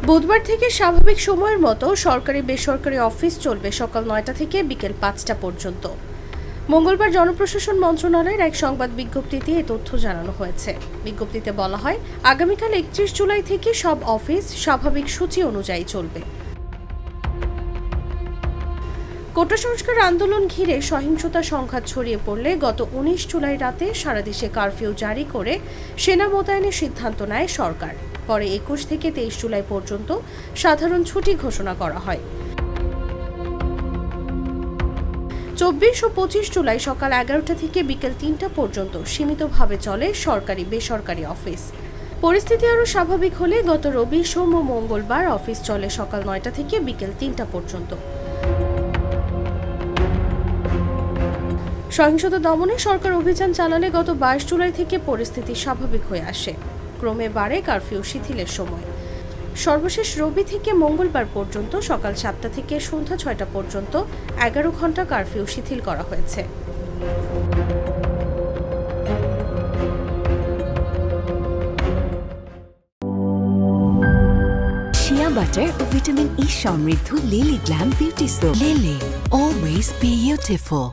বুধবার থেকে স্বাভাবিক সময়ের মতো সরকারি বেসরকারি অফিস চলবে সকাল ৯টা থেকে বিকেল ৫টা পর্যন্ত। মঙ্গলবার জনপ্রশাসন মন্ত্রণালয়ের এক সংবাদ বিজ্ঞপ্তিতে এই তথ্য জানানো হয়েছে। বিজ্ঞপ্তিতে বলা হয়, আগামীকাল ৩১ জুলাই থেকে সব অফিস স্বাভাবিক সূচি অনুযায়ী চলবে। কোটা সংস্কার আন্দোলন ঘিরে সহিংসতা সংঘাত ছড়িয়ে পড়লে গত ১৯ জুলাই রাতে সারা দেশে কারফিউ জারি করে সেনা মোতায়েনের সিদ্ধান্ত নেয় সরকার। পরে ২১ থেকে ২৩ জুলাই পর্যন্ত সাধারণ ছুটি ঘোষণা করা হয়। ২৪ ও ২৫ জুলাই সকাল ১১টা থেকে বিকেল ৩টা পর্যন্ত সীমিতভাবে চলে সরকারি বেসরকারি অফিস। পরিস্থিতি আরও স্বাভাবিক হলে গত রবি, সোম ও মঙ্গলবার অফিস চলে সকাল ৯টা থেকে বিকেল ৩টা পর্যন্ত। সহিংসতা দমনে সরকার অভিযান চালালে গত ২২ জুলাই থেকে পরিস্থিতি স্বাভাবিক হয়ে আসে। ক্রমে বাড়ে কারফিউ শিথিলের সময়। সর্বশেষ রবি থেকে মঙ্গলবার পর্যন্ত সকাল ৭টা থেকে সন্ধ্যা ৬টা পর্যন্ত ১১ ঘন্টা কারফিউ শিথিল করা হয়েছে। শিয়া বাটার ও ভিটামিন ই সমৃদ্ধ lily glam beauty soap. Lily, always beautiful.